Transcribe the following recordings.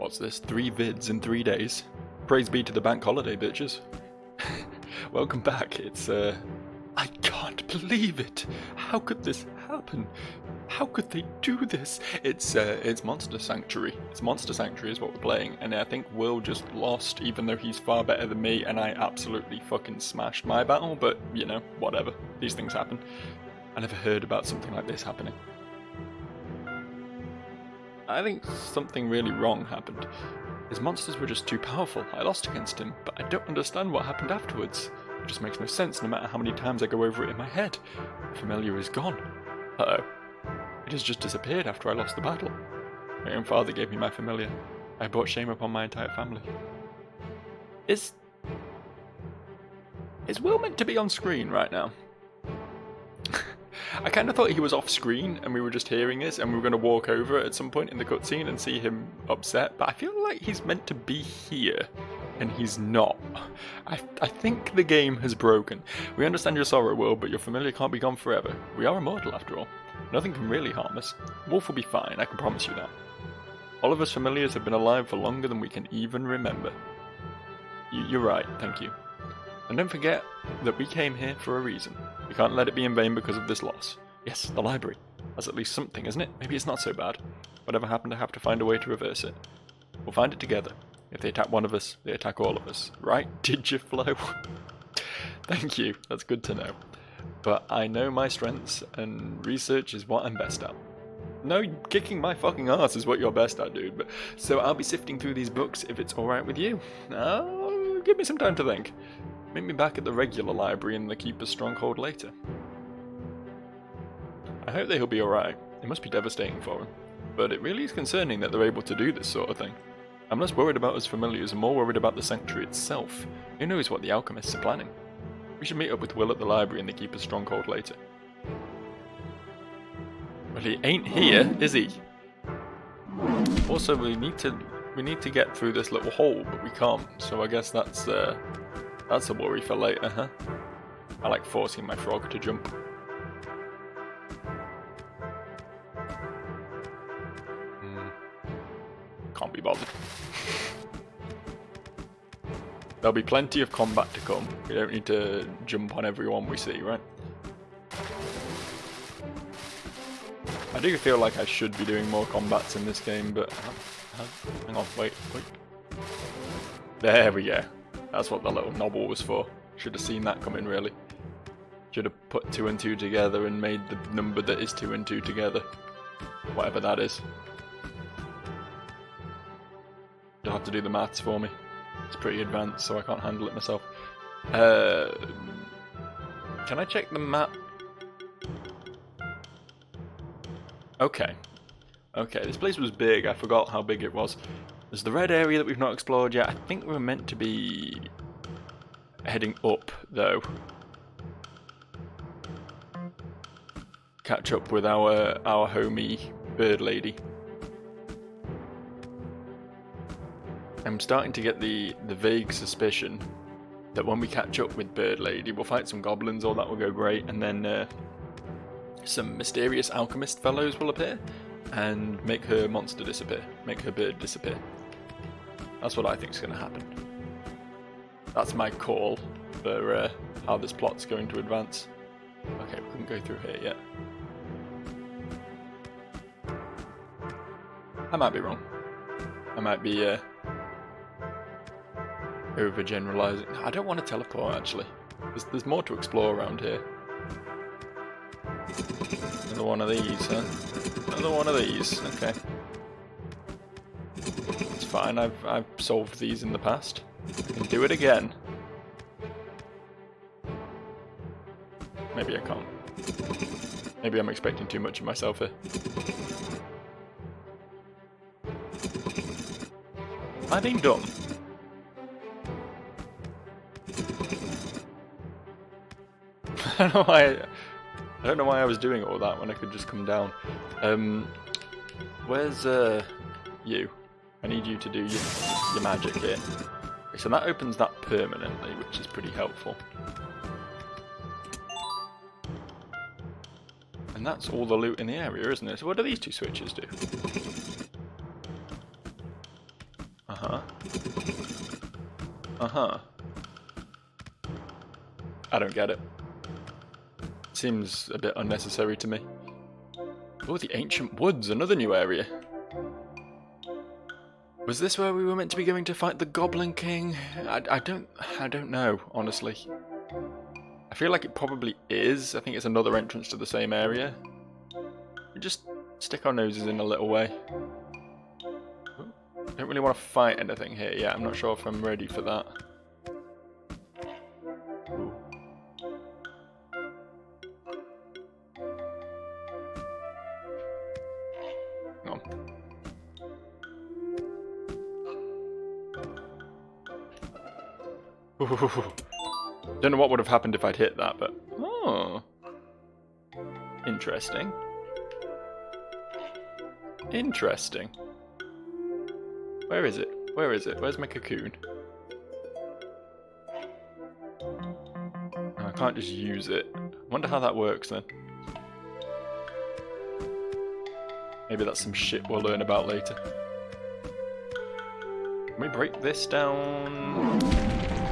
What's this? 3 vids in 3 days. Praise be to the bank holiday, bitches. Welcome back. It's, I can't believe it. How could this happen? How could they do this? It's Monster Sanctuary. It's Monster Sanctuary is what we're playing, and I think Will just lost, even though he's far better than me, and I absolutely fucking smashed my battle, but, you know, whatever. These things happen. I never heard about something like this happening. I think something really wrong happened. His monsters were just too powerful. I lost against him, but I don't understand what happened afterwards. It just makes no sense no matter how many times I go over it in my head. The familiar is gone. Uh-oh. It has just disappeared after I lost the battle. My own father gave me my familiar. I brought shame upon my entire family. Is Will meant to be on screen right now? I kind of thought he was off screen and we were just hearing this and we were going to walk over at some point in the cutscene and see him upset, but I feel like he's meant to be here and he's not. I think the game has broken. We understand your sorrow, Will, but your familiar can't be gone forever. We are immortal after all. Nothing can really harm us. Wolf will be fine, I can promise you that. All of us familiars have been alive for longer than we can even remember. You're right, thank you. And don't forget that we came here for a reason. We can't let it be in vain because of this loss. Yes, the library. That's at least something, isn't it? Maybe it's not so bad. Whatever happened, I have to find a way to reverse it. We'll find it together. If they attack one of us, they attack all of us. Right, Digiflow? Thank you, that's good to know. But I know my strengths, and research is what I'm best at. No, kicking my fucking ass is what you're best at, dude. But so I'll be sifting through these books if it's alright with you. Give me some time to think. Meet me back at the regular library in the Keeper's Stronghold later. I hope that he'll be alright. It must be devastating for him. But it really is concerning that they're able to do this sort of thing. I'm less worried about us familiars and more worried about the sanctuary itself. Who knows what the alchemists are planning? We should meet up with Will at the library in the Keeper's Stronghold later. Well, he ain't here, is he? Also, we need to get through this little hole, but we can't. So I guess that's a worry for later, huh? I like forcing my frog to jump. Can't be bothered. There'll be plenty of combat to come. We don't need to jump on everyone we see, right? I do feel like I should be doing more combats in this game, but... hang on, wait. There we go. That's what the little knobble was for. Should have seen that coming, really. Should have put 2 and 2 together and made the number that is 2 and 2 together. Whatever that is. You'll have to do the maths for me. It's pretty advanced, so I can't handle it myself. Can I check the map? Okay, this place was big. I forgot how big it was. There's the red area that we've not explored yet. I think we're meant to be heading up, though. Catch up with our homie bird lady. I'm starting to get the vague suspicion that when we catch up with bird lady, we'll fight some goblins, all that will go great, and then some mysterious alchemist fellows will appear and make her monster disappear, make her bird disappear. That's what I think is going to happen. That's my call for how this plot's going to advance. Okay, we couldn't go through here yet. I might be wrong. I might be overgeneralizing. I don't want to teleport, actually. There's more to explore around here. Another one of these, huh? Another one of these. Okay. It's fine. I've solved these in the past. I can do it again. Maybe I can't. Maybe I'm expecting too much of myself here. Am I being dumb? I don't know why I was doing all that when I could just come down. Where's you? I need you to do your magic here. Okay, so that opens that permanently, which is pretty helpful. And that's all the loot in the area, isn't it? So what do these 2 switches do? Uh-huh. Uh-huh. I don't get it. Seems a bit unnecessary to me. Oh, the Ancient Woods, another new area. Was this where we were meant to be going to fight the Goblin King? I don't know, honestly. I feel like it probably is. I think it's another entrance to the same area. We just stick our noses in a little way. Don't really want to fight anything here yet. I'm not sure if I'm ready for that. Ooh. Hang on. Ooh. Don't know what would have happened if I'd hit that, but... Oh. Interesting. Interesting. Where is it? Where is it? Where's my cocoon? I can't just use it. I wonder how that works then. Maybe that's some shit we'll learn about later. Can we break this down?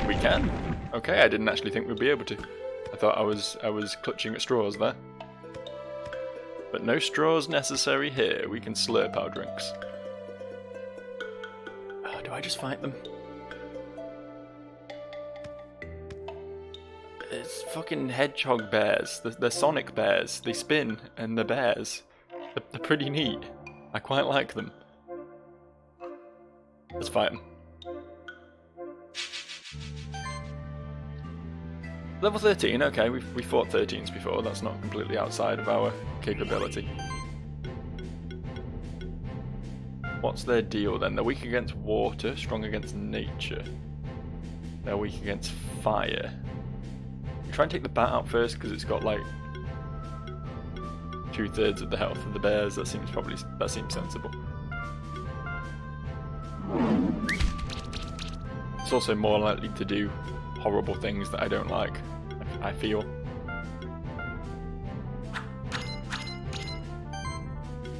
We can. Okay, I didn't actually think we'd be able to. I thought I was clutching at straws there. But no straws necessary here. We can slurp our drinks. Do I just fight them? It's fucking hedgehog bears. They're sonic bears. They spin and they're bears. They're pretty neat. I quite like them. Let's fight them. Level 13, okay, we fought 13s before. That's not completely outside of our capability. What's their deal then? They're weak against water, strong against nature. They're weak against fire. Try and take the bat out first because it's got like 2/3 of the health of the bears. That seems sensible. It's also more likely to do horrible things that I don't like, I feel.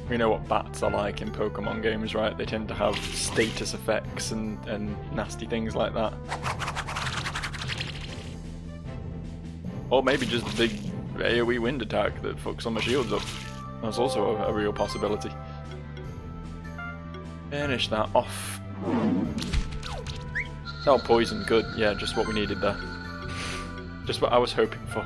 We know what bats are like in Pokemon games, right? They tend to have status effects and nasty things like that. Or maybe just a big AoE wind attack that fucks all my shields up. That's also a real possibility. Finish that off. Oh, poison, good. Yeah, just what we needed there. Just what I was hoping for.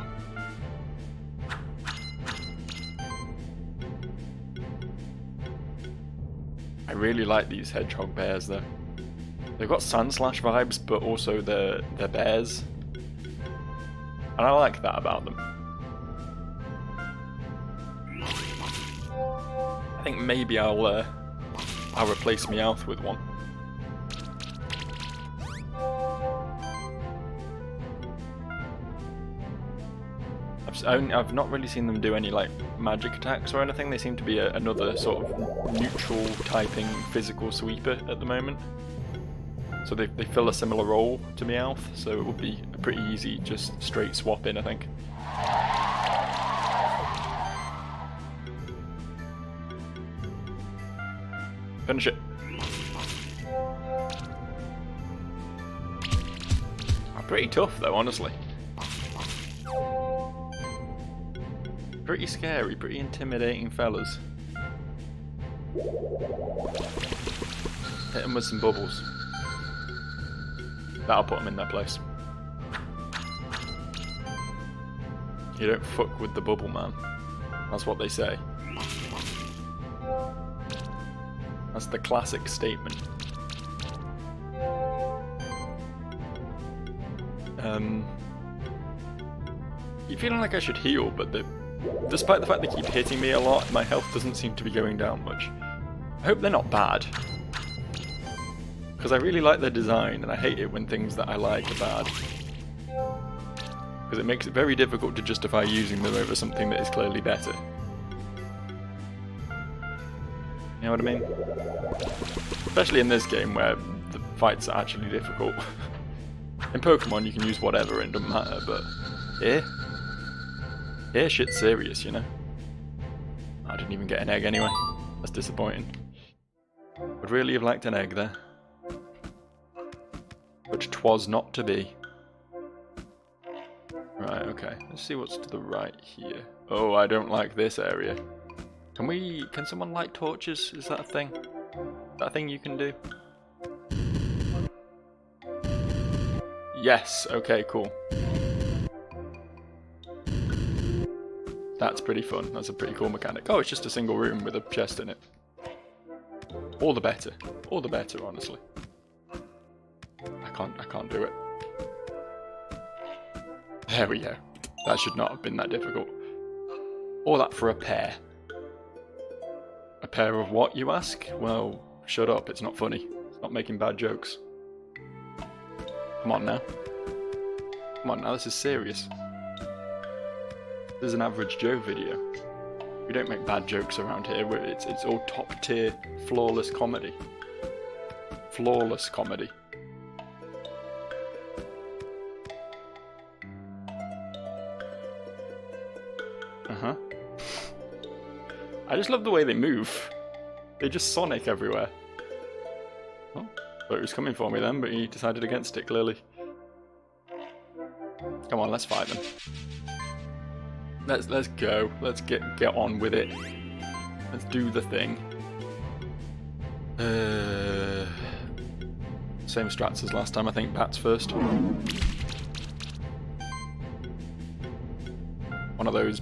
I really like these hedgehog bears though. They've got Sandslash vibes, but also they're bears. And I like that about them. I think maybe I'll replace Meowth with one. I've not really seen them do any like magic attacks or anything. They seem to be another sort of neutral typing physical sweeper at the moment. So they fill a similar role to Meowth, so it would be a pretty easy just straight swap in, I think. Finish it. Pretty tough though, honestly. Pretty scary, pretty intimidating fellas. Hit them with some bubbles. That'll put them in their place. You don't fuck with the bubble man. That's what they say. That's the classic statement. Keep feeling like I should heal, but despite the fact they keep hitting me a lot, my health doesn't seem to be going down much. I hope they're not bad. Because I really like their design, and I hate it when things that I like are bad. Because it makes it very difficult to justify using them over something that is clearly better. You know what I mean? Especially in this game where the fights are actually difficult. In Pokemon you can use whatever and it doesn't matter, but here shit's serious, you know? I didn't even get an egg anyway. That's disappointing. Would really have liked an egg there. But 'twas not to be. Right, okay. Let's see what's to the right here. Oh, I don't like this area. Can someone light torches? Is that a thing? Is that a thing you can do? Yes, okay, cool. That's pretty fun. That's a pretty cool mechanic. Oh, it's just a single room with a chest in it. All the better. All the better, honestly. I can't do it. There we go. That should not have been that difficult. All that for a pair. A pair of what, you ask? Well, shut up, it's not funny. It's not making bad jokes. Come on now. Come on now, this is serious. This is an average Joe video. We don't make bad jokes around here. It's all top tier, flawless comedy. Flawless comedy. Uh-huh. I just love the way they move. They just Sonic everywhere. Oh, thought he was coming for me then, but he decided against it, clearly. Come on, let's fight them. Let's go. Let's get on with it. Let's do the thing. Same strats as last time, I think. Bats first. One of those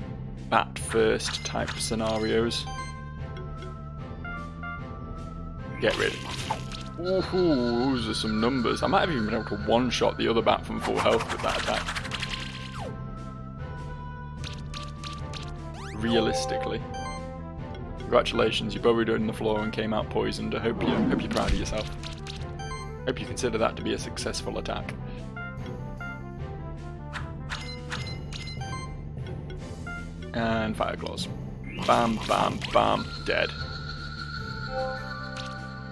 bat first type scenarios. Get rid. Ooh, those are some numbers. I might have even been able to one-shot the other bat from full health with that attack. Realistically. Congratulations, you burrowed in the floor and came out poisoned. I hope you're proud of yourself. Hope you consider that to be a successful attack. And fire claws. Bam, bam, bam, dead.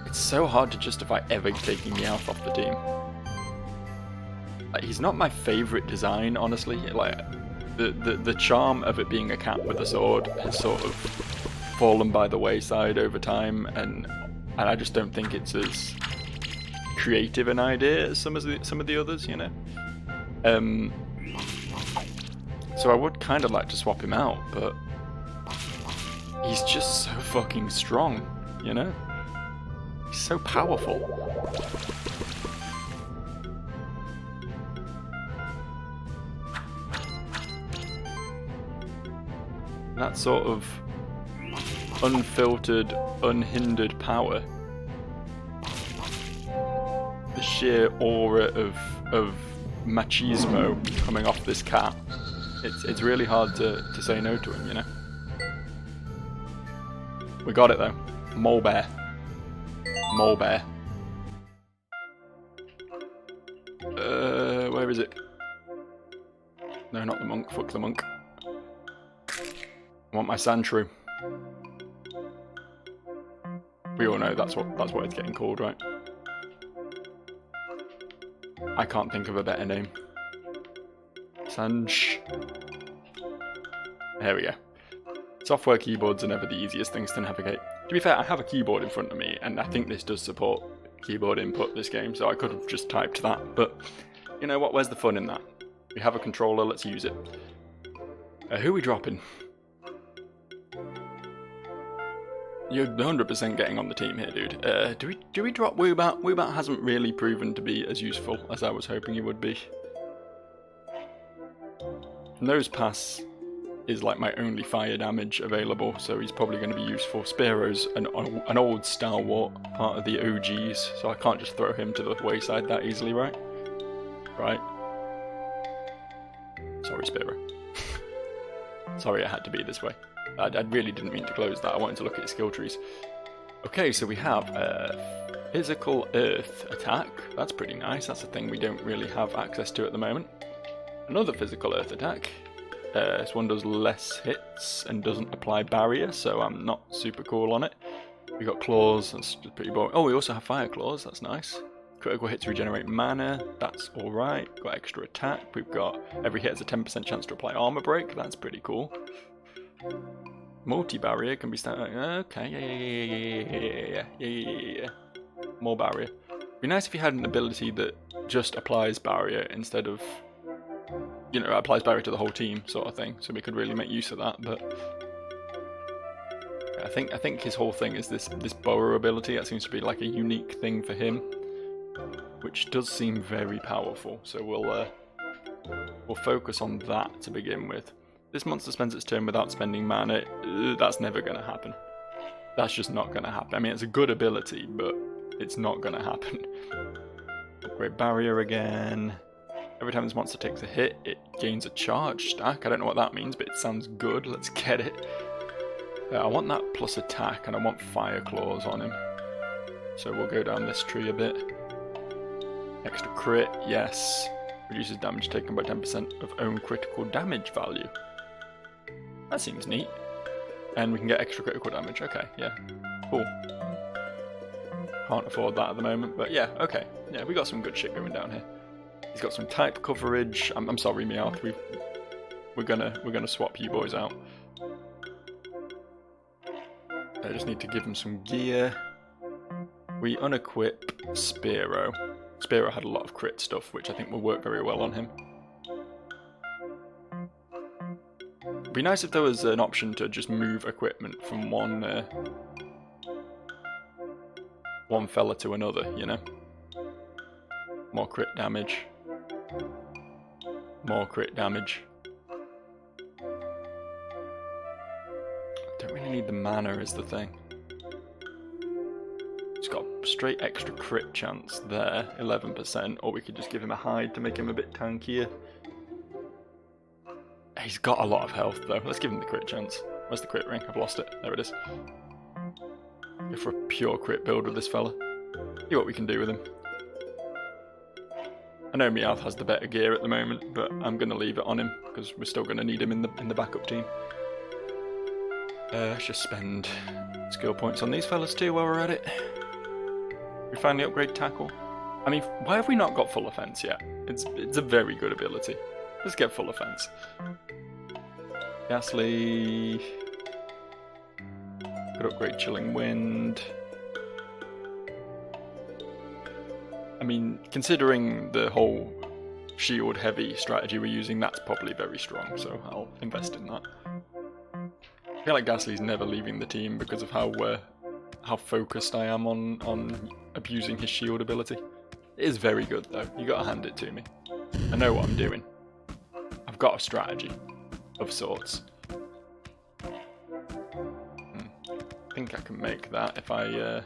It's so hard to justify ever taking Meowth off the team. Like, he's not my favourite design, honestly. Like, the charm of it being a cat with a sword has sort of fallen by the wayside over time, and I just don't think it's as creative an idea as some of the others, you know. So I would kind of like to swap him out, but he's just so fucking strong, you know. He's so powerful. That sort of unfiltered, unhindered power. The sheer aura of machismo coming off this cat. It's really hard to say no to him, you know. We got it though. Mole bear. Mole bear. Where is it? No, not the monk. Fuck the monk. I want my Sandshrew. We all know that's what it's getting called, right? I can't think of a better name. Sanj. There we go. Software keyboards are never the easiest things to navigate. To be fair, I have a keyboard in front of me, and I think this does support keyboard input, this game, so I could have just typed that, but you know what, where's the fun in that? We have a controller, let's use it. Who are we dropping? You're 100% getting on the team here, dude. Do we drop Woobat? Woobat hasn't really proven to be as useful as I was hoping he would be. Nose Pass is like my only fire damage available, so he's probably going to be useful. Spearo's an old stalwart, part of the OGs, so I can't just throw him to the wayside that easily, right? Right. Sorry, Spearo. Sorry I had to be this way. I really didn't mean to close that. I wanted to look at his skill trees. Okay, so we have a physical earth attack. That's pretty nice. That's a thing we don't really have access to at the moment. Another physical earth attack. This one does less hits and doesn't apply barrier, so I'm not super cool on it. We got claws. That's pretty boring. Oh, we also have fire claws. That's nice. Critical hits regenerate mana. That's alright. Got extra attack. We've got every hit has a 10% chance to apply armor break. That's pretty cool. Multi-barrier can be okay, yeah. More barrier. be nice if he had an ability that just applies barrier instead of, you know, applies barrier to the whole team sort of thing, so we could really make use of that. But I think his whole thing is this burrow ability. That seems to be like a unique thing for him, which does seem very powerful. So we'll focus on that to begin with. This monster spends its turn without spending mana. That's never going to happen. That's just not going to happen. I mean, it's a good ability, but it's not going to happen. Upgrade barrier again. Every time this monster takes a hit, it gains a charge stack. I don't know what that means, but it sounds good. Let's get it. I want that plus attack, and I want fire claws on him. So we'll go down this tree a bit. Extra crit, yes. Reduces damage taken by 10% of own critical damage value. That seems neat. And we can get extra critical damage. Okay, yeah. Cool. Can't afford that at the moment, but yeah, okay. Yeah, we got some good shit going down here. He's got some type coverage. I'm sorry, Meowth. We're gonna swap you boys out. I just need to give him some gear. We unequip Spearow. Spearow had a lot of crit stuff, which I think will work very well on him. It'd be nice if there was an option to just move equipment from one fella to another, you know? More crit damage. More crit damage. Don't really need the mana is the thing. He's got straight extra crit chance there, 11%, or we could just give him a hide to make him a bit tankier. He's got a lot of health though. Let's give him the crit chance. Where's the crit ring? I've lost it. There it is. Go for a pure crit build with this fella. See what we can do with him. I know Meowth has the better gear at the moment, but I'm going to leave it on him because we're still going to need him in the backup team. Let's just spend skill points on these fellas too while we're at it. We finally upgrade tackle. I mean, why have we not got full offense yet? It's a very good ability. Let's get full offense. Ghastly. Could upgrade Chilling Wind. I mean, considering the whole shield heavy strategy we're using, that's probably very strong, so I'll invest in that. I feel like Ghastly's never leaving the team because of how focused I am on abusing his shield ability. It is very good though, you gotta hand it to me. I know what I'm doing. I've got a strategy of sorts. I think I can make that if I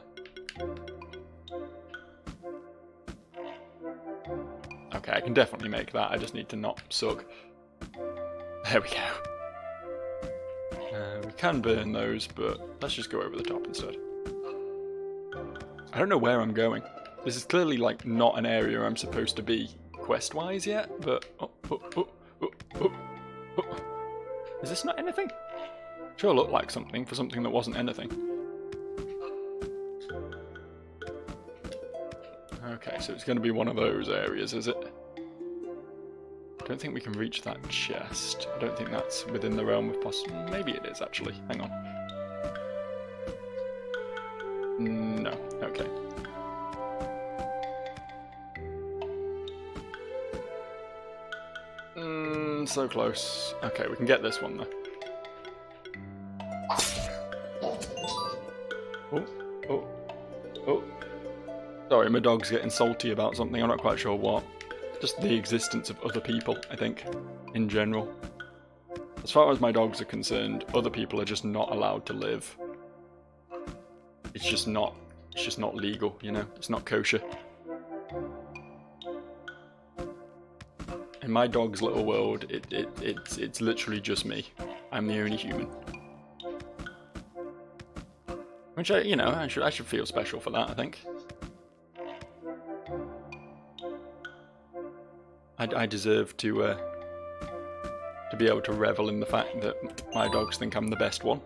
Okay, I can definitely make that, I just need to not suck. There we go. We can burn those, but let's just go over the top instead. I don't know where I'm going. This is clearly like not an area I'm supposed to be quest-wise yet, but... Is this not anything? Sure looked like something for something that wasn't anything. Okay, so it's going to be one of those areas, is it? I don't think we can reach that chest. I don't think that's within the realm of possible. Maybe it is, actually. Hang on. No. Okay. So close. Okay, we can get this one, though. Oh. Sorry, my dog's getting salty about something. I'm not quite sure what. Just the existence of other people, I think, in general. As far as my dogs are concerned, other people are just not allowed to live. It's just not legal, you know? It's not kosher. In my dog's little world, it's literally just me. I'm the only human. Which I should feel special for that, I think. I deserve to be able to revel in the fact that my dogs think I'm the best one.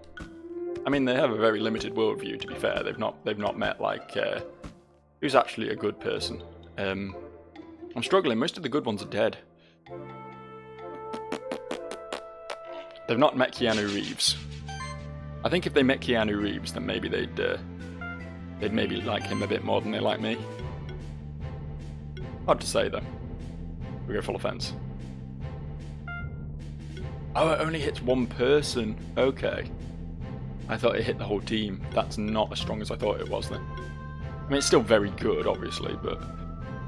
I mean, they have a very limited worldview, to be fair. They've not met like who's actually a good person. I'm struggling. Most of the good ones are dead. They've not met Keanu Reeves. I think if they met Keanu Reeves, then maybe they'd maybe like him a bit more than they like me. Hard to say, though. We go full offense. Oh, it only hits one person. Okay. I thought it hit the whole team. That's not as strong as I thought it was then. I mean, it's still very good, obviously, but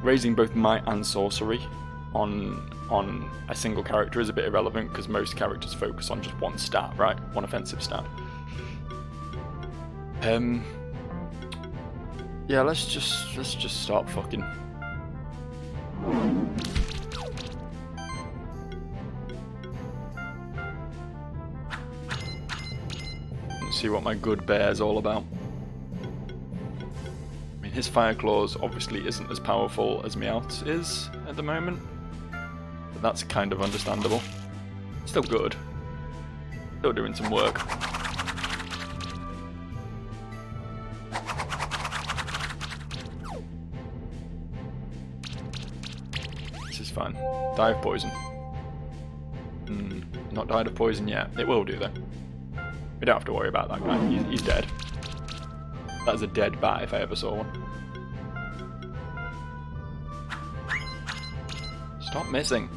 raising both might and sorcery on a single character is a bit irrelevant because most characters focus on just one stat, right? One offensive stat. Yeah, let's just start fucking. Let's see what my good bear's all about. I mean, his fire claws obviously isn't as powerful as Meowth's is at the moment, but that's kind of understandable. Still good. Still doing some work. This is fine. Die of poison. Not died of poison yet. It will do though. We don't have to worry about that guy. He's dead. That is a dead bat if I ever saw one. Stop missing.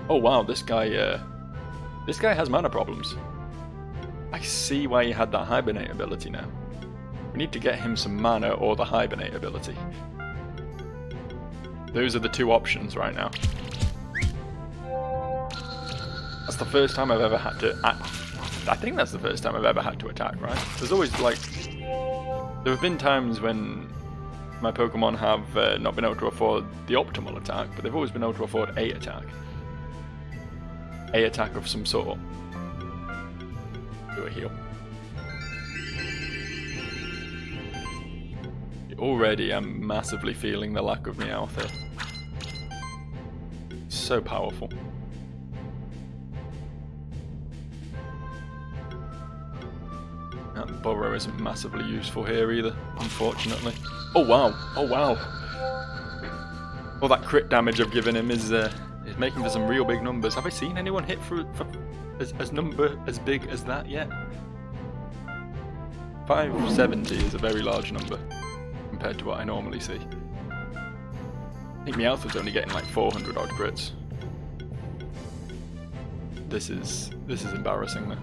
Oh wow, this guy has mana problems. I see why he had that hibernate ability now. We need to get him some mana or the hibernate ability. Those are the two options right now. That's the first time I've ever had to I think that's the first time I've ever had to attack, right? There's always, like... There have been times when my Pokemon have not been able to afford the optimal attack, but they've always been able to afford a attack. A attack of some sort. Do a heal. Already I'm massively feeling the lack of Meowth here. So powerful. That burrow isn't massively useful here either, unfortunately. Oh wow! Oh wow! All that crit damage I've given him is making for some real big numbers. Have I seen anyone hit for as number as big as that yet? 570 is a very large number compared to what I normally see. I think Meowth was only getting like 400 odd crits. This is embarrassing though.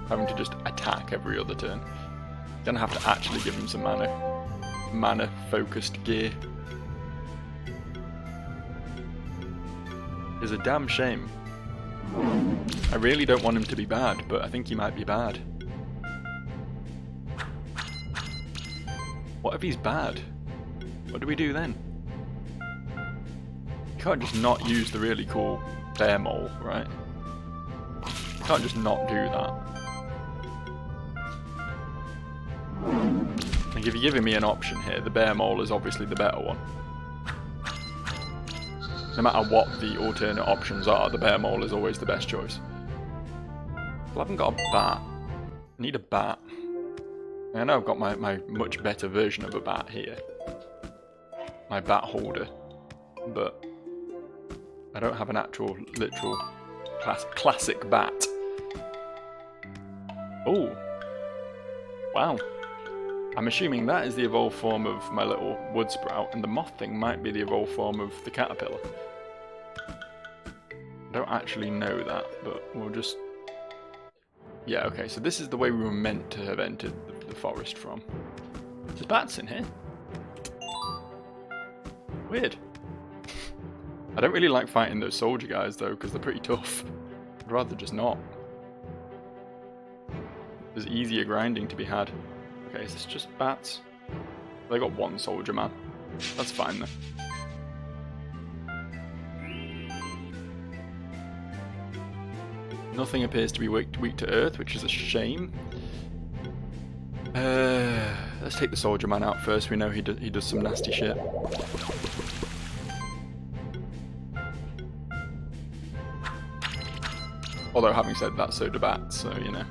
Having to just attack every other turn. Gonna have to actually give him some mana focused gear. It's a damn shame. I really don't want him to be bad, but I think he might be bad. What if he's bad? What do we do then? You can't just not use the really cool bear mole, right? You can't just not do that. Like if you're giving me an option here, the bear mole is obviously the better one. No matter what the alternate options are, the bear mole is always the best choice. I haven't got a bat. I need a bat. I know I've got my much better version of a bat here. My bat holder. But I don't have an actual, literal, classic bat. Oh. Wow. I'm assuming that is the evolved form of my little wood sprout, and the moth thing might be the evolved form of the caterpillar. I don't actually know that, but we'll just... Yeah, okay, so this is the way we were meant to have entered the forest from. There's bats in here. Weird. I don't really like fighting those soldier guys, though, because they're pretty tough. I'd rather just not. There's easier grinding to be had. Okay, is this just bats? They got one soldier man. That's fine then. Nothing appears to be weak to earth, which is a shame. Let's take the soldier man out first. We know he does some nasty shit. Although having said that, so do bats, so you know.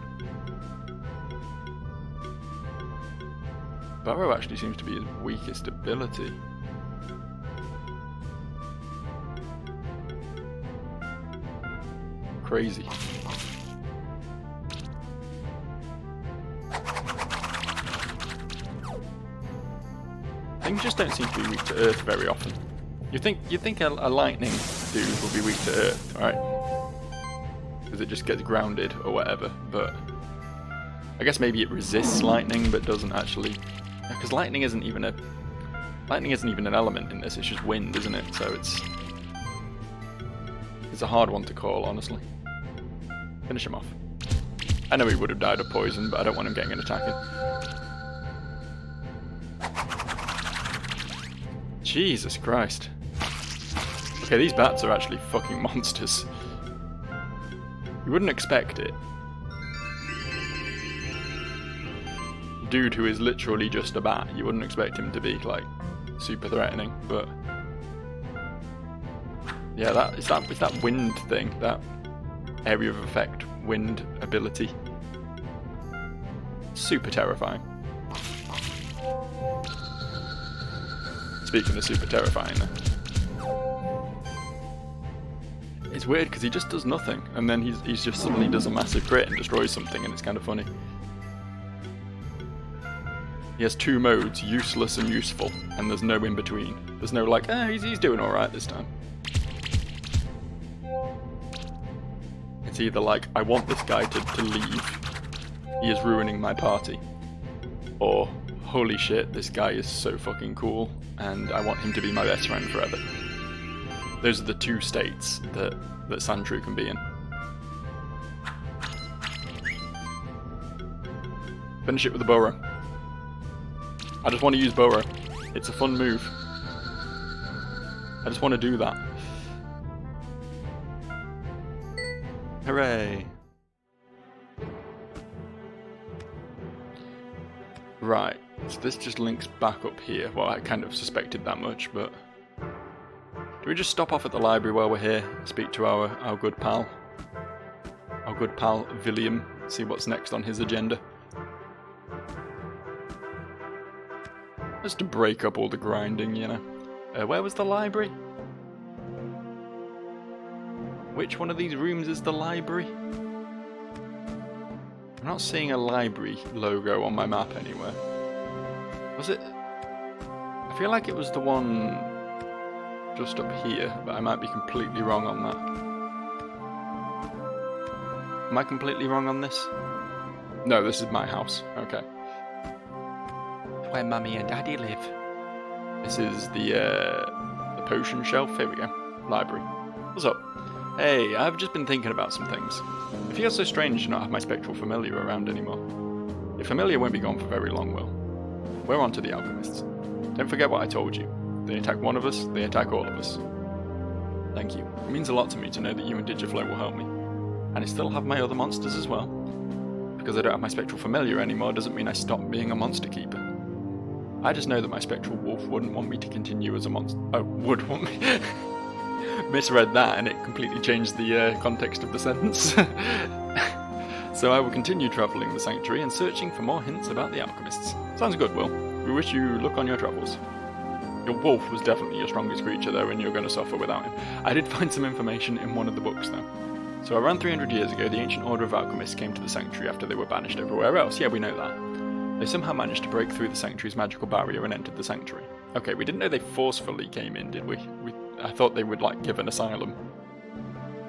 Burrow actually seems to be his weakest ability. Crazy. Things just don't seem to be weak to earth very often. You'd think a lightning dude would be weak to earth, right? Because it just gets grounded or whatever, but I guess maybe it resists lightning but doesn't actually, because lightning isn't even an element in this, it's just wind, isn't it? So it's a hard one to call, honestly. Finish him off. I know he would have died of poison, but I don't want him getting an attack in. Jesus Christ. Okay, these bats are actually fucking monsters. You wouldn't expect it. Dude who is literally just a bat, you wouldn't expect him to be, like, super threatening, but... yeah, it's that wind thing, that area of effect wind ability. Super terrifying. Speaking of super terrifying, it's weird because he just does nothing, and then he's just suddenly does a massive crit and destroys something, and it's kind of funny. He has two modes, useless and useful, and there's no in between. There's no like, he's doing alright this time. It's either like, I want this guy to leave, he is ruining my party, or holy shit, this guy is so fucking cool, and I want him to be my best friend forever. Those are the two states that Sandshrew can be in. Finish it with a burrow. I just want to use burrow. It's a fun move. I just want to do that. Hooray! Right, so this just links back up here. Well, I kind of suspected that much, but... do we just stop off at the library while we're here, speak to our good pal? Our good pal, William, see what's next on his agenda? Just to break up all the grinding, you know. Where was the library? Which one of these rooms is the library? I'm not seeing a library logo on my map anywhere. Was it? I feel like it was the one just up here, but I might be completely wrong on that. Am I completely wrong on this? No, this is my house. Okay. Where Mummy and Daddy live. This is the potion shelf. Here we go. Library. What's up? Hey, I've just been thinking about some things. It feels so strange to not have my spectral familiar around anymore. Your familiar won't be gone for very long, Will. We're on to the alchemists. Don't forget what I told you. They attack one of us, they attack all of us. Thank you. It means a lot to me to know that you and Digiflow will help me. And I still have my other monsters as well. Because I don't have my spectral familiar anymore doesn't mean I stop being a monster keeper. I just know that my spectral wolf wouldn't want me to continue as a monster. Oh, would want me. Misread that and it completely changed the context of the sentence. So I will continue travelling the sanctuary and searching for more hints about the alchemists. Sounds good, Will. We wish you luck on your travels. Your wolf was definitely your strongest creature though, and you're going to suffer without him. I did find some information in one of the books though. So around 300 years ago, the ancient order of alchemists came to the sanctuary after they were banished everywhere else. Yeah, we know that. They somehow managed to break through the sanctuary's magical barrier and entered the sanctuary. Okay, we didn't know they forcefully came in, did we? I thought they would, like, give an asylum.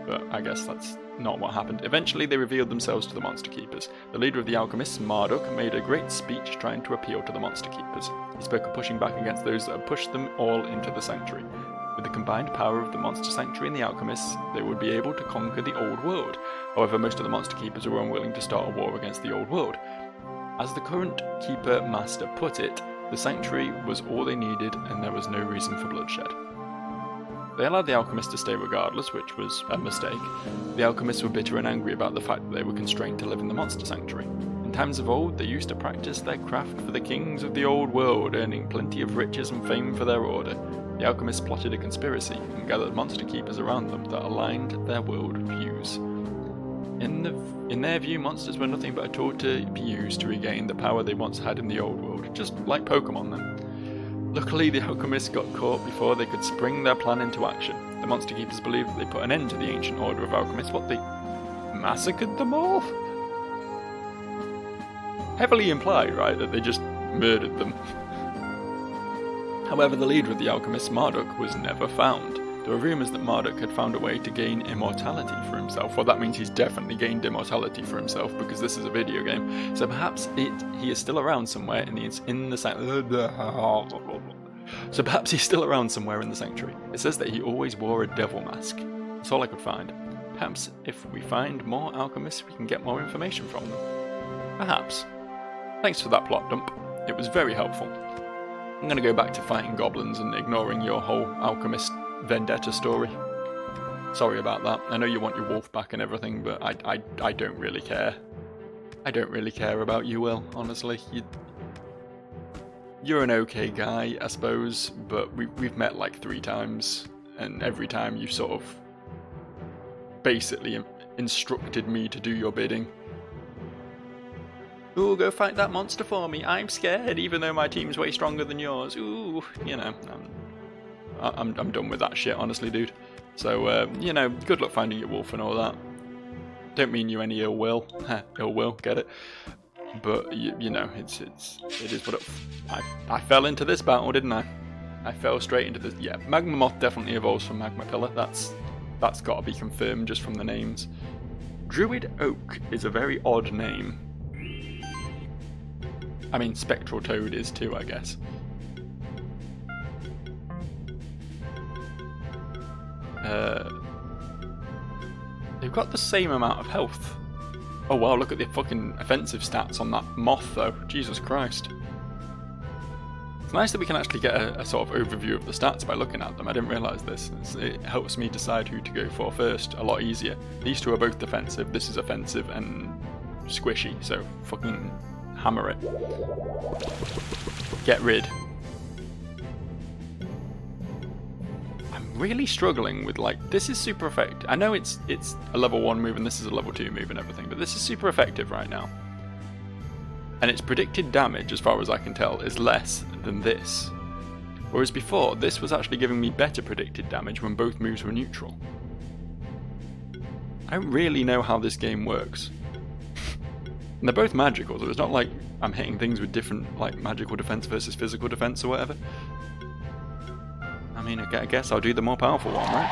But I guess that's not what happened. Eventually, they revealed themselves to the Monster Keepers. The leader of the alchemists, Marduk, made a great speech trying to appeal to the Monster Keepers. He spoke of pushing back against those that had pushed them all into the sanctuary. With the combined power of the Monster Sanctuary and the alchemists, they would be able to conquer the old world. However, most of the Monster Keepers were unwilling to start a war against the old world. As the current Keeper Master put it, the sanctuary was all they needed and there was no reason for bloodshed. They allowed the alchemists to stay regardless, which was a mistake. The alchemists were bitter and angry about the fact that they were constrained to live in the monster sanctuary. In times of old, they used to practice their craft for the kings of the old world, earning plenty of riches and fame for their order. The alchemists plotted a conspiracy and gathered monster keepers around them that aligned their world views. In their view, monsters were nothing but a tool to be used to regain the power they once had in the old world, just like Pokemon then. Luckily, the alchemists got caught before they could spring their plan into action. The Monster Keepers believed that they put an end to the ancient order of alchemists. What, they massacred them all? Heavily implied, right, that they just murdered them. However, the leader of the alchemists, Marduk, was never found. There were rumours that Marduk had found a way to gain immortality for himself. Well, that means he's definitely gained immortality for himself because this is a video game. So perhaps he is still around somewhere in the So perhaps he's still around somewhere in the sanctuary. It says that he always wore a devil mask. That's all I could find. Perhaps if we find more alchemists, we can get more information from them. Perhaps. Thanks for that plot dump. It was very helpful. I'm going to go back to fighting goblins and ignoring your whole alchemist vendetta story. Sorry about that. I know you want your wolf back and everything, but I don't really care. I don't really care about you, Will, honestly. You're an okay guy, I suppose, but we've met like 3 times, and every time you sort of basically instructed me to do your bidding. Ooh, go fight that monster for me. I'm scared, even though my team's way stronger than yours. Ooh, you know, I'm done with that shit, honestly, dude. So, you know, good luck finding your wolf and all that. Don't mean you any ill will. Ill will, get it? But you know, it is what I fell into this battle, didn't I? I fell straight into this. Yeah, Magma Moth definitely evolves from Magma Pillar. That's got to be confirmed just from the names. Druid Oak is a very odd name. I mean, Spectral Toad is too, I guess. They've got the same amount of health. Oh wow, look at the fucking offensive stats on that moth though. Jesus Christ. It's nice that we can actually get a sort of overview of the stats by looking at them. I didn't realise this. It helps me decide who to go for first a lot easier. These two are both defensive. This is offensive and squishy, so fucking hammer it. Get rid. I'm really struggling with, like, this is super effective. I know it's a level 1 move and this is a level 2 move and everything, but this is super effective right now. And its predicted damage, as far as I can tell, is less than this. Whereas before, this was actually giving me better predicted damage when both moves were neutral. I don't really know how this game works. And they're both magical, so it's not like I'm hitting things with different, like, magical defense versus physical defense or whatever. I mean, I guess I'll do the more powerful one, right?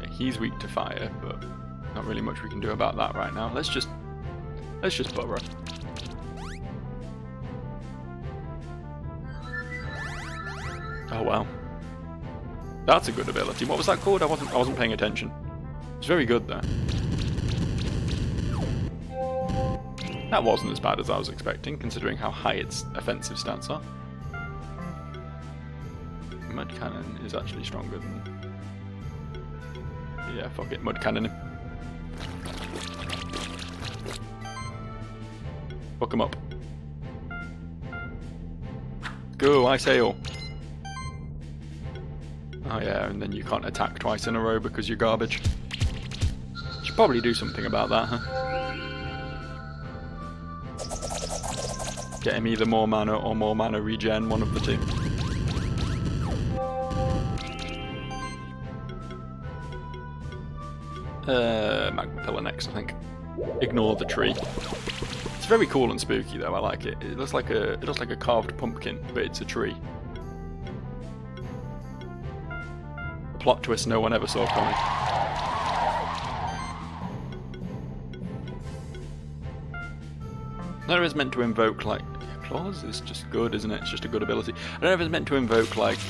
Yeah, he's weak to fire, but not really much we can do about that right now. Let's just burrow. Oh wow. That's a good ability. What was that called? I wasn't paying attention. It's very good though. That wasn't as bad as I was expecting, considering how high its offensive stats are. Mud Cannon is actually stronger than... Yeah, fuck it, Mud Cannon him. Fuck him up. Go, I sail. Oh yeah, and then you can't attack twice in a row because you're garbage. Should probably do something about that, huh? Get him either more mana or more mana regen, one of the two. Magma Pillar next, I think. Ignore the tree. It's very cool and spooky though, I like it. It looks like a carved pumpkin, but it's a tree. A plot twist no one ever saw coming. I don't know if it's meant to invoke, like, claws is just good, isn't it? It's just a good ability. I don't know if it's meant to invoke, like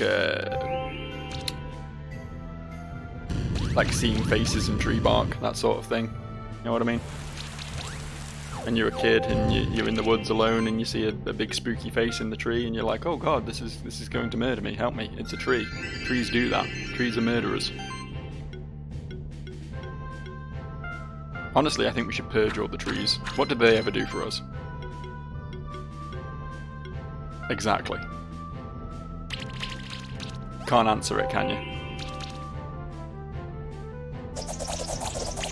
seeing faces and tree bark, that sort of thing. You know what I mean? When you're a kid and you're in the woods alone and you see a big spooky face in the tree and you're like, oh god, this is going to murder me, help me, it's a tree. Trees do that. Trees are murderers. Honestly, I think we should purge all the trees. What did they ever do for us? Exactly. Can't answer it, can you?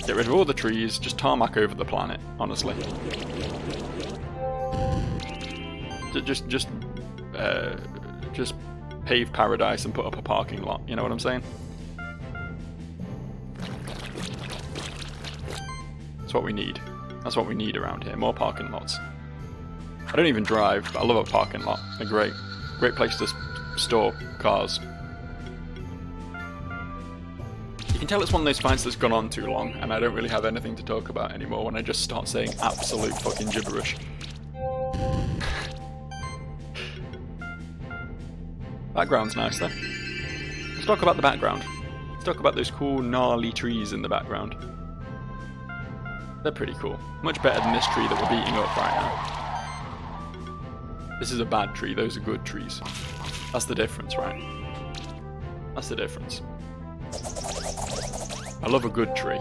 Get rid of all the trees, just tarmac over the planet, honestly. Just pave paradise and put up a parking lot, you know what I'm saying? That's what we need. That's what we need around here, more parking lots. I don't even drive, but I love a parking lot. A great place to store cars. You can tell it's one of those fights that's gone on too long, and I don't really have anything to talk about anymore when I just start saying absolute fucking gibberish. Background's nice though. Let's talk about the background. Let's talk about those cool gnarly trees in the background. They're pretty cool. Much better than this tree that we're beating up right now. This is a bad tree, those are good trees. That's the difference, right? That's the difference. I love a good tree.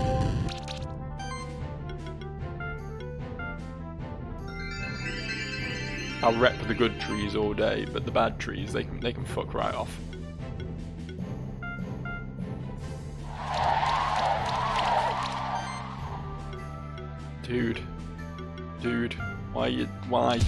I'll rep the good trees all day, but the bad trees, they can fuck right off. Dude, why?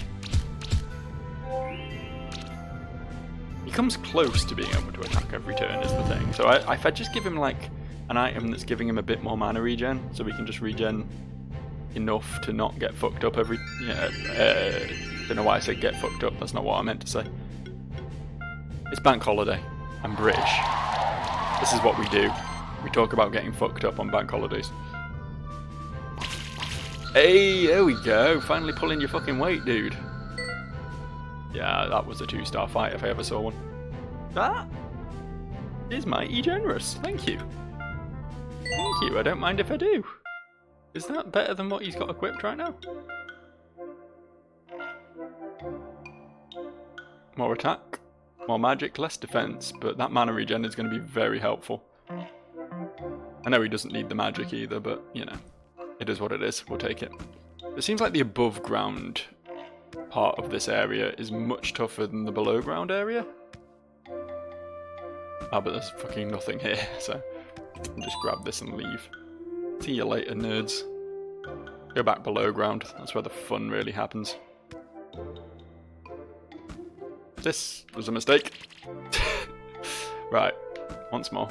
He comes close to being able to attack every turn is the thing. So if I just give him like an item that's giving him a bit more mana regen, so we can just regen enough to not get fucked up every... don't know why I said get fucked up, that's not what I meant to say. It's bank holiday. I'm British. This is what we do. We talk about getting fucked up on bank holidays. Hey, there we go. Finally pulling your fucking weight, dude. Yeah, that was a 2-star fight if I ever saw one. That is mighty generous. Thank you. Thank you. I don't mind if I do. Is that better than what he's got equipped right now? More attack, more magic, less defense, but that mana regen is going to be very helpful. I know he doesn't need the magic either, but, you know, it is what it is. We'll take it. It seems like the above ground part of this area is much tougher than the below ground area. Ah, but there's fucking nothing here, so I'll just grab this and leave. See you later, nerds. Go back below ground, that's where the fun really happens. This was a mistake. Right, once more.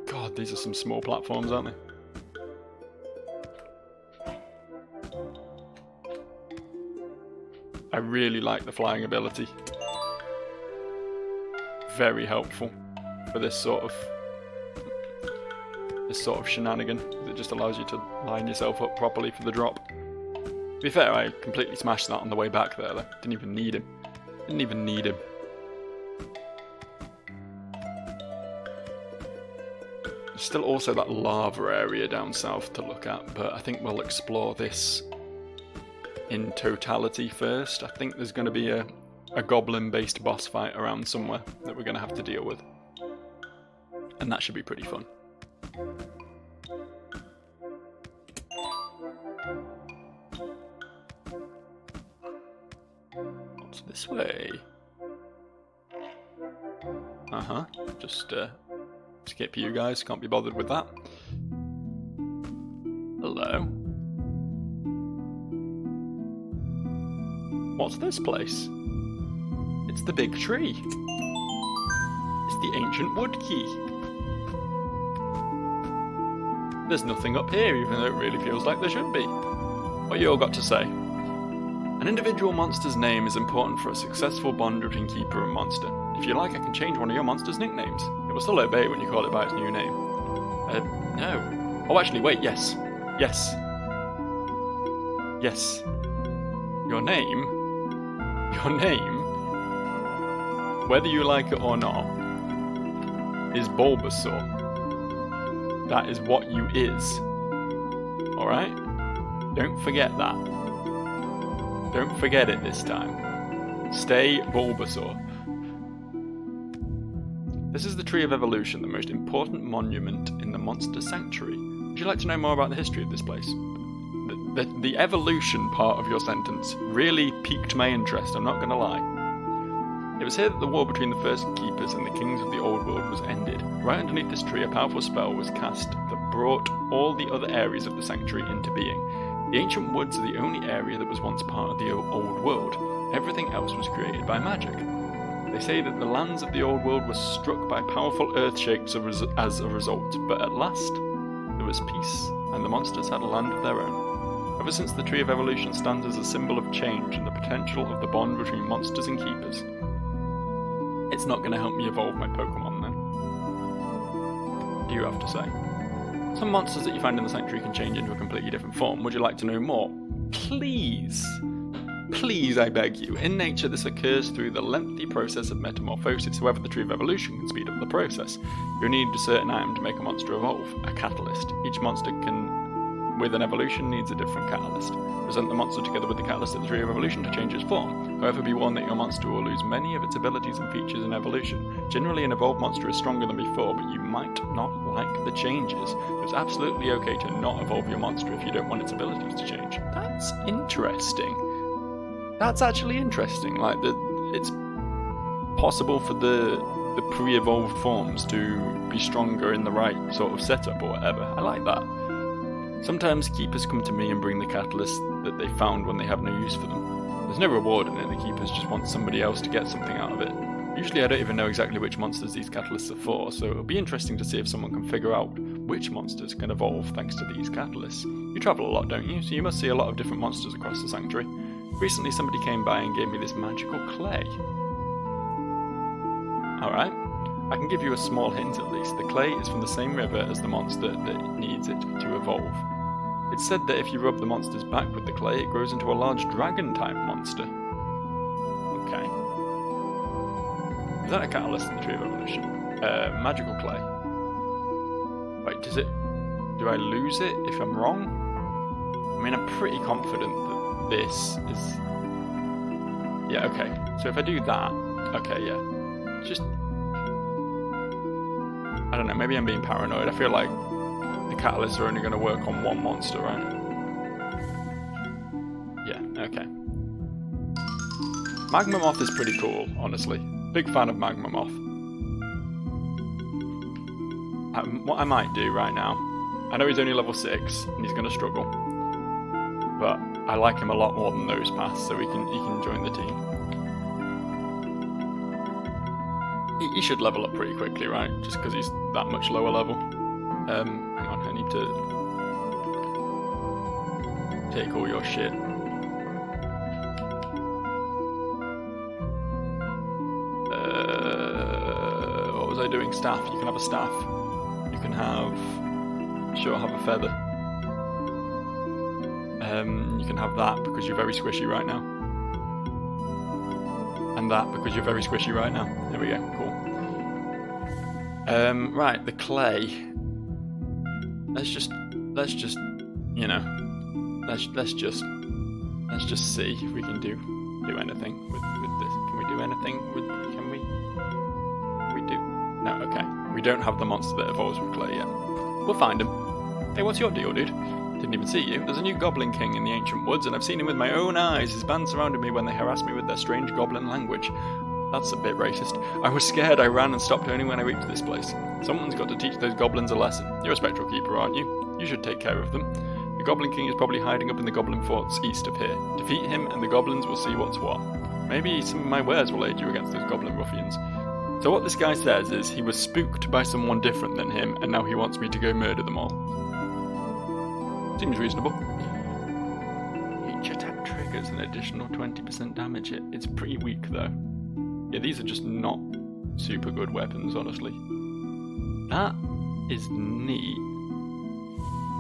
God, these are some small platforms, aren't they? I really like the flying ability. Very helpful for this sort of shenanigan. It just allows you to line yourself up properly for the drop. To be fair, I completely smashed that on the way back there though. Didn't even need him. Didn't even need him. There's still also that lava area down south to look at, but I think we'll explore this in totality first. I think there's going to be a goblin-based boss fight around somewhere that we're going to have to deal with. And that should be pretty fun. What's this way? Uh-huh. Just skip you guys, can't be bothered with that. Hello. What's this place? It's the big tree. It's the ancient wood key. There's nothing up here, even though it really feels like there should be. What you all got to say? An individual monster's name is important for a successful bond between keeper and monster. If you like, I can change one of your monster's nicknames. It will still obey when you call it by its new name. No. Oh, actually, wait, yes. Yes. Yes. Your name, whether you like it or not, is Bulbasaur. That is what you is. Alright? Don't forget that. Don't forget it this time. Stay Bulbasaur. This is the Tree of Evolution, the most important monument in the Monster Sanctuary. Would you like to know more about the history of this place? The evolution part of your sentence really piqued my interest, I'm not going to lie. It was here that the war between the first keepers and the kings of the old world was ended. Right underneath this tree, a powerful spell was cast that brought all the other areas of the sanctuary into being. The ancient woods are the only area that was once part of the old world. Everything else was created by magic. They say that the lands of the old world were struck by powerful earthshakes as a result, but at last there was peace, and the monsters had a land of their own. Ever since the Tree of Evolution stands as a symbol of change and the potential of the bond between monsters and keepers. It's not going to help me evolve my Pokemon then. What do you have to say? Some monsters that you find in the Sanctuary can change into a completely different form. Would you like to know more? Please! Please, I beg you. In nature, this occurs through the lengthy process of metamorphosis. However, the Tree of Evolution can speed up the process. You'll need a certain item to make a monster evolve, a catalyst. Each monster with an evolution needs a different catalyst. Present the monster together with the catalyst at the Tree of Evolution to change its form. However, be warned that your monster will lose many of its abilities and features in evolution. Generally, an evolved monster is stronger than before, but you might not like the changes. So it's absolutely okay to not evolve your monster if you don't want its abilities to change. That's interesting. That's actually interesting. Like, it's possible for the pre-evolved forms to be stronger in the right sort of setup or whatever. I like that. Sometimes keepers come to me and bring the catalyst that they found when they have no use for them. There's no reward in it, the keepers just want somebody else to get something out of it. Usually I don't even know exactly which monsters these catalysts are for, so it'll be interesting to see if someone can figure out which monsters can evolve thanks to these catalysts. You travel a lot, don't you? So you must see a lot of different monsters across the Sanctuary. Recently somebody came by and gave me this magical clay. Alright, I can give you a small hint at least. The clay is from the same river as the monster that needs it to evolve. It's said that if you rub the monster's back with the clay, it grows into a large dragon-type monster. Okay. Is that a catalyst in the Tree of Evolution? Magical clay. Wait, do I lose it if I'm wrong? I mean, I'm pretty confident that this is... Yeah, okay. So if I do that... Okay, yeah. Just... I don't know, maybe I'm being paranoid. I feel like the catalysts are only going to work on one monster, right? Yeah, okay. Magma Moth is pretty cool, honestly. Big fan of Magma Moth. What I might do right now, I know he's only level 6 and he's going to struggle, but I like him a lot more than those paths, so he can join the team. He should level up pretty quickly, right? Just because he's that much lower level. Hang on, I need to take all your shit. What was I doing? Staff. You can have a staff. You can have... Sure, have a feather. You can have that because you're very squishy right now. And that because you're very squishy right now. There we go, cool. Right, the clay. Let's just, you know, let's just see if we can do anything with this. Can we do anything with? Can we do? No, okay. We don't have the monster that evolves with clay yet. We'll find him. Hey, what's your deal, dude? Didn't even see you. There's a new Goblin King in the ancient woods, and I've seen him with my own eyes. His band surrounded me when they harassed me with their strange goblin language. That's a bit racist. I was scared, I ran and stopped only when I reached this place. Someone's got to teach those goblins a lesson. You're a spectral keeper, aren't you? You should take care of them. The Goblin King is probably hiding up in the goblin forts east of here. Defeat him and the goblins will see what's what. Maybe some of my wares will aid you against those goblin ruffians. So what this guy says is he was spooked by someone different than him, and now he wants me to go murder them all. Seems reasonable. Each attack triggers an additional 20% damage. It's pretty weak though. Yeah, these are just not super good weapons, honestly. That is neat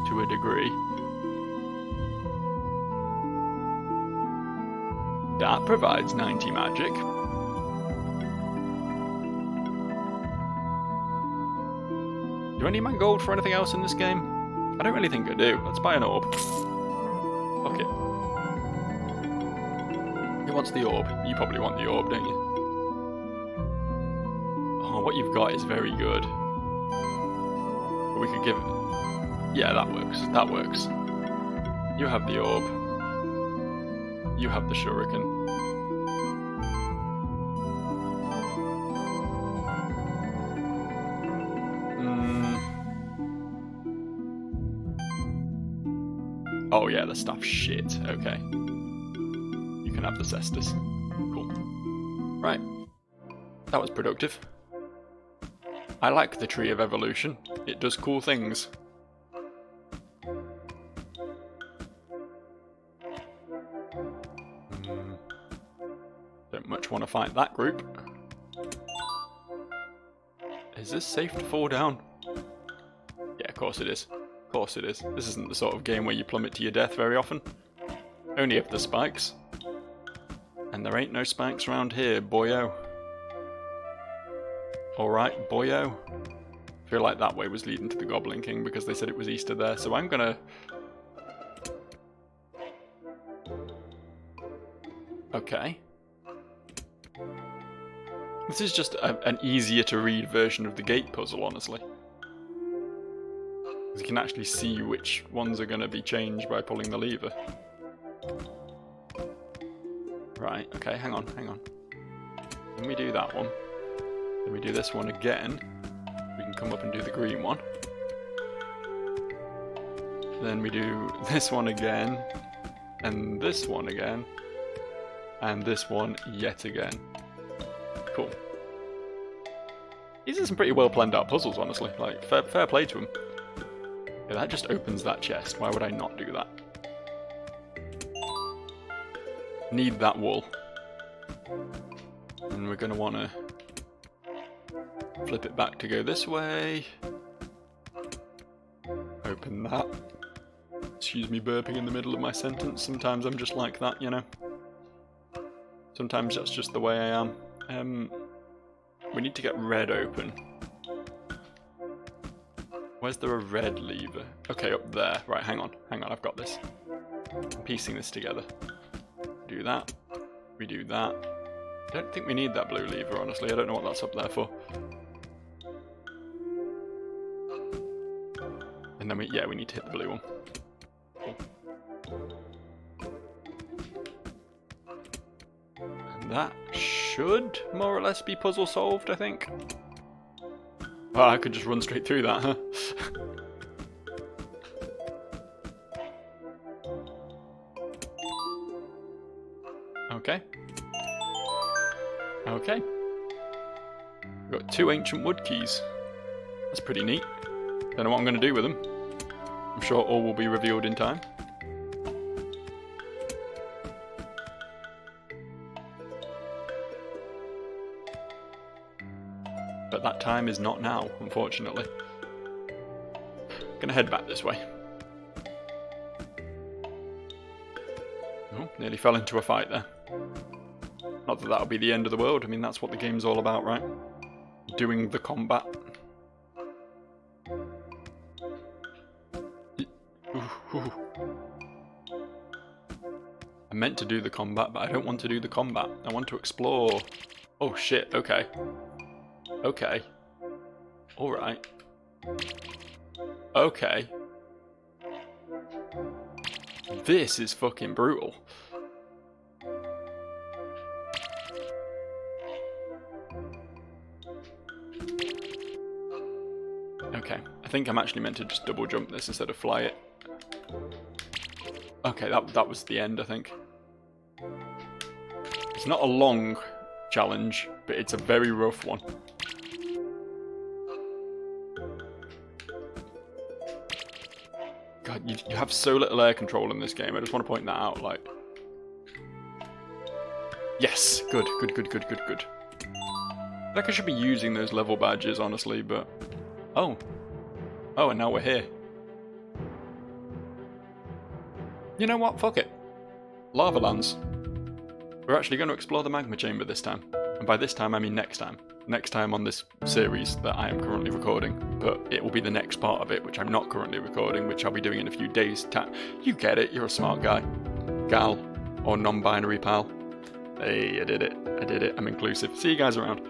to a degree. That provides 90 magic. Do I need my gold for anything else in this game? I don't really think I do. Let's buy an orb. Fuck it. Who wants the orb? You probably want the orb, don't you? Oh, what you've got is very good. But we could give it... Yeah, that works. That works. You have the orb. You have the shuriken. Oh yeah, the stuff's shit. Okay. You can have the cestus. Cool. Right. That was productive. I like the Tree of Evolution. It does cool things. much want to fight that group. Is this safe to fall down? Yeah, of course it is. Of course it is. This isn't the sort of game where you plummet to your death very often. Only if there's spikes. And there ain't no spikes around here, boyo. Alright, boyo. I feel like that way was leading to the Goblin King because they said it was Easter there, so I'm gonna... Okay. This is just an easier to read version of the gate puzzle, honestly. Because you can actually see which ones are going to be changed by pulling the lever. Right, okay, hang on. Then we do that one. Then we do this one again. We can come up and do the green one. Then we do this one again. And this one again. And this one yet again. Cool. These are some pretty well planned out puzzles, honestly. Like, fair play to them. Yeah, that just opens that chest. Why would I not do that? Need that wool. And we're going to want to flip it back to go this way. Open that. Excuse me burping in the middle of my sentence. Sometimes I'm just like that, you know. Sometimes that's just the way I am. We need to get red open. Where's there a red lever? Okay, up there. Right, hang on, I've got this. I'm piecing this together. Do that. We do that. I don't think we need that blue lever, honestly. I don't know what that's up there for. And then we need to hit the blue one. Cool. And that should more or less be puzzle solved, I think. Oh, I could just run straight through that, huh? Okay. Okay. We've got 2 ancient wood keys. That's pretty neat. Don't know what I'm going to do with them. I'm sure all will be revealed in time. But that time is not now, unfortunately. Gonna head back this way. Oh, nearly fell into a fight there. Not that that'll be the end of the world. I mean, that's what the game's all about, right? Doing the combat. I meant to do the combat, but I don't want to do the combat. I want to explore. Oh shit, okay. Okay. Alright. Okay. This is fucking brutal. Okay. I think I'm actually meant to just double jump this instead of fly it. Okay, that was the end, I think. It's not a long challenge, but it's a very rough one. God, you have so little air control in this game. I just want to point that out, like... Yes! Good. Like I should be using those level badges, honestly, but... Oh. Oh, and now we're here. You know what? Fuck it. Lava Lands. We're actually going to explore the magma chamber this time. And by this time, I mean next time. Next time on this series that I am currently recording. But it will be the next part of it, which I'm not currently recording, which I'll be doing in a few days' time. You get it, you're a smart guy. Gal. Or non-binary pal. Hey, I did it. I'm inclusive. See you guys around.